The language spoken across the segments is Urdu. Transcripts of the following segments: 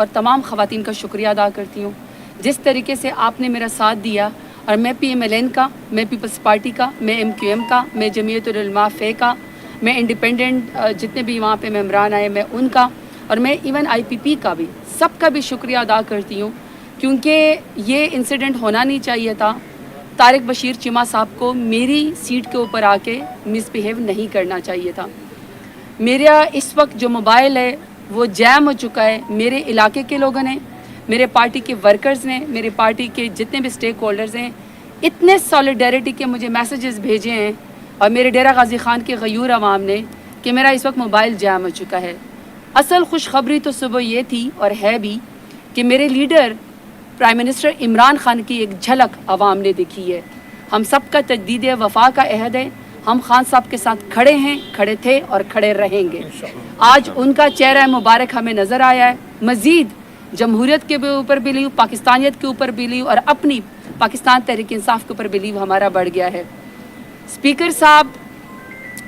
اور تمام خواتین کا شکریہ ادا کرتی ہوں جس طریقے سے آپ نے میرا ساتھ دیا. اور میں PMLN کا، میں پیپلز پارٹی کا، میں MQM کا، میں جمعیت العلماء فے کا، میں انڈیپینڈنٹ جتنے بھی وہاں پہ ممبران آئے میں ان کا، اور میں ایون IPP کا بھی، سب کا بھی شکریہ ادا کرتی ہوں کیونکہ یہ انسیڈنٹ ہونا نہیں چاہیے تھا. طارق بشیر چیمہ صاحب کو میری سیٹ کے اوپر آ کے مس بیہیو نہیں کرنا چاہیے تھا. میرا اس وقت جو موبائل ہے وہ جیم ہو چکا ہے. میرے علاقے کے لوگوں نے، میرے پارٹی کے ورکرز نے، میرے پارٹی کے جتنے بھی اسٹیک ہولڈرز ہیں، اتنے سالیڈیرٹی کے مجھے میسیجز بھیجے ہیں، اور میرے ڈیرہ غازی خان کے غیور عوام نے، کہ میرا اس وقت موبائل جیم ہو چکا ہے. اصل خوشخبری تو صبح یہ تھی اور ہے بھی کہ میرے leader prime minister Imran Khan کی ایک جھلک عوام نے دیکھی ہے. ہم سب کا تجدید وفا کا عہد ہے. ہم خان صاحب کے ساتھ کھڑے ہیں، کھڑے تھے اور کھڑے رہیں گے. آج ان کا چہرہ مبارک ہمیں نظر آیا ہے. مزید جمہوریت کے اوپر بلیو، پاکستانیت کے اوپر بلیو، اور اپنی پاکستان تحریک انصاف کے اوپر بلیو ہمارا بڑھ گیا ہے. اسپیکر صاحب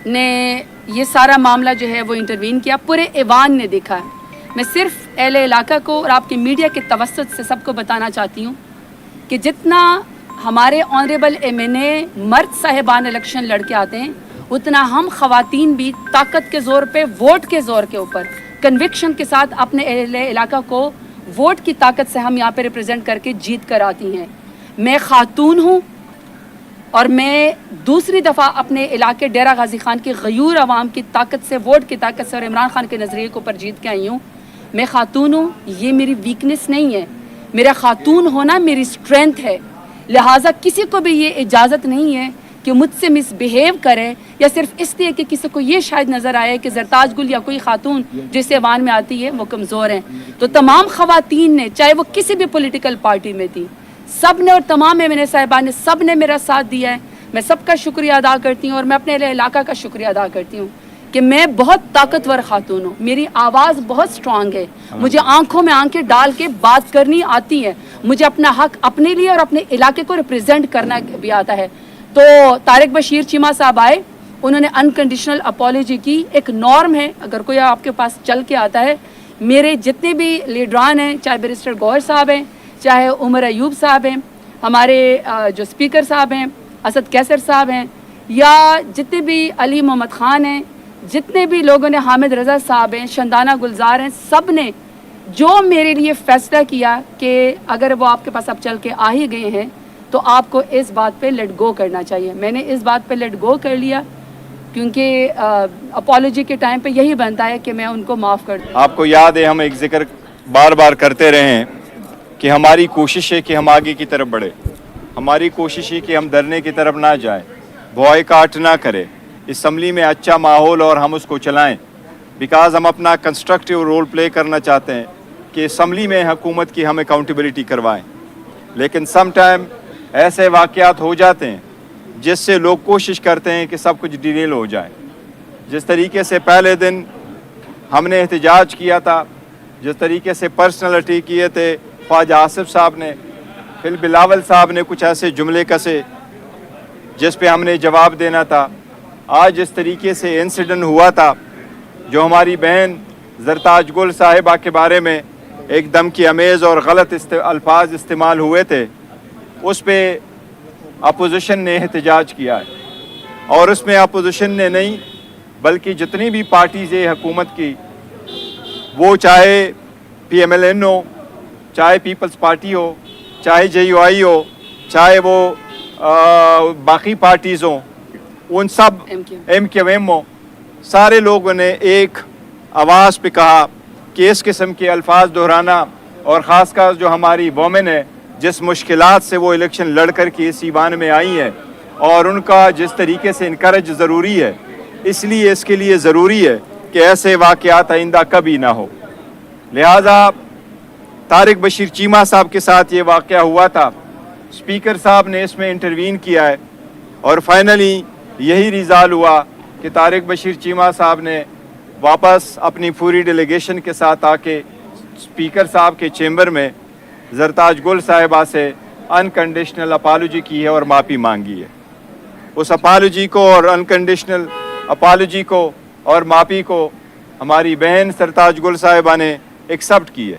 نے یہ سارا معاملہ جو ہے وہ انٹروین کیا، پورے ایوان نے دیکھا ہے. میں صرف اہل علاقہ کو اور آپ کے میڈیا کے توسط سے سب کو بتانا چاہتی ہوں کہ جتنا ہمارے آنریبل MNA مرد صاحبان الیکشن لڑ کے آتے ہیں، اتنا ہم خواتین بھی طاقت کے زور پہ، ووٹ کے زور کے اوپر، کنوکشن کے ساتھ اپنے اہل علاقہ کو ووٹ کی طاقت سے ہم یہاں پہ ریپرزینٹ کر کے جیت کر آتی ہیں. میں خاتون ہوں اور میں دوسری دفعہ اپنے علاقے ڈیرہ غازی خان کے غیور عوام کی طاقت سے، ووٹ کی طاقت سے اور عمران خان کے نظریے کے اوپر جیت کے آئی ہوں. میں خاتون ہوں، یہ میری ویکنس نہیں ہے. میرا خاتون ہونا میری اسٹرینتھ ہے. لہٰذا کسی کو بھی یہ اجازت نہیں ہے کہ مجھ سے مس بیہیو کرے، یا صرف اس لیے کہ کسی کو یہ شاید نظر آئے کہ زرتاج گل یا کوئی خاتون جس ایوان میں آتی ہے وہ کمزور ہیں. تو تمام خواتین نے، چاہے وہ کسی بھی پولیٹیکل پارٹی میں تھی، سب نے، اور تمام MNA صاحبان نے، سب نے میرا ساتھ دیا ہے. میں سب کا شکریہ ادا کرتی ہوں، اور میں اپنے علاقہ کا شکریہ ادا کرتی ہوں کہ میں بہت طاقتور خاتون ہوں. میری آواز بہت سٹرونگ ہے. مجھے آنکھوں میں آنکھیں ڈال کے بات کرنی آتی ہے. مجھے اپنا حق اپنے لیے اور اپنے علاقے کو ریپرزینٹ کرنا بھی آتا ہے. تو طارق بشیر چیمہ صاحب آئے، انہوں نے انکنڈیشنل اپالوجی کی. ایک نارم ہے، اگر کوئی آپ کے پاس چل کے آتا ہے، میرے جتنے بھی لیڈران ہیں، چاہے بیرسٹر گوہر صاحب ہیں، چاہے عمر ایوب صاحب ہیں، ہمارے جو اسپیکر صاحب ہیں اسد کیسر صاحب ہیں، یا جتنے بھی علی محمد خان ہیں، جتنے بھی لوگوں نے، حامد رضا صاحب ہیں، شندانہ گلزار ہیں، سب نے جو میرے لیے فیصلہ کیا کہ اگر وہ آپ کے پاس اب چل کے آ ہی گئے ہیں تو آپ کو اس بات پہ لیٹ گو کرنا چاہیے. میں نے اس بات پہ لیٹ گو کر لیا کیونکہ اپالوجی کے ٹائم پہ یہی بنتا ہے کہ میں ان کو معاف کر دوں. آپ کو یاد ہے، ہم ایک ذکر بار بار کرتے رہے ہیں کہ ہماری کوشش ہے کہ ہم آگے کی طرف بڑھیں. ہماری کوشش ہے کہ ہم دھرنے کی طرف نہ جائیں، بوائیکاٹ نہ کریں، اسمبلی میں اچھا ماحول اور ہم اس کو چلائیں. بیکاز ہم اپنا کنسٹرکٹیو رول پلے کرنا چاہتے ہیں کہ اسمبلی میں حکومت کی ہم اکاؤنٹیبلٹی کروائیں. لیکن سم ٹائم ایسے واقعات ہو جاتے ہیں جس سے لوگ کوشش کرتے ہیں کہ سب کچھ ڈیلیل ہو جائے. جس طریقے سے پہلے دن ہم نے احتجاج کیا تھا، جس طریقے سے پرسنل اٹیک کیے تھے خواجہ آصف صاحب نے، پھر بلاول صاحب نے کچھ ایسے جملے کسے جس پہ ہم نے جواب دینا تھا. آج اس طریقے سے انسیڈنٹ ہوا تھا جو ہماری بہن زرتاج گل صاحبہ کے بارے میں ایک دھمکی امیز اور غلط الفاظ استعمال ہوئے تھے، اس پہ اپوزیشن نے احتجاج کیا ہے. اور اس میں اپوزیشن نے نہیں بلکہ جتنی بھی پارٹیز ہیں حکومت کی، وہ چاہے PMLN ہو، چاہے پیپلز پارٹی ہو، چاہے JUI ہو، چاہے وہ باقی پارٹیز ہوں، ان سب MQM ہو، سارے لوگوں نے ایک آواز پہ کہا کہ اس قسم کے الفاظ دہرانا، اور خاص کر جو ہماری وومن ہے جس مشکلات سے وہ الیکشن لڑ کر کے اس ایوان میں آئی ہیں، اور ان کا جس طریقے سے انکریج ضروری ہے، اس لیے اس کے لیے ضروری ہے کہ ایسے واقعات آئندہ کبھی نہ ہو. لہٰذا طارق بشیر چیمہ صاحب کے ساتھ یہ واقعہ ہوا تھا. اسپیکر صاحب نے اس میں انٹروین کیا ہے، اور فائنلی یہی ریزالٹ ہوا کہ طارق بشیر چیمہ صاحب نے واپس اپنی پوری ڈیلیگیشن کے ساتھ آ کے اسپیکر صاحب کے چیمبر میں زرتاج گل صاحبہ سے انکنڈیشنل اپالوجی کی ہے اور معافی مانگی ہے. اس اپالوجی کو اور انکنڈیشنل اپالوجی کو اور معافی کو ہماری بہن زرتاج گل صاحبہ نے ایکسیپٹ کی ہے.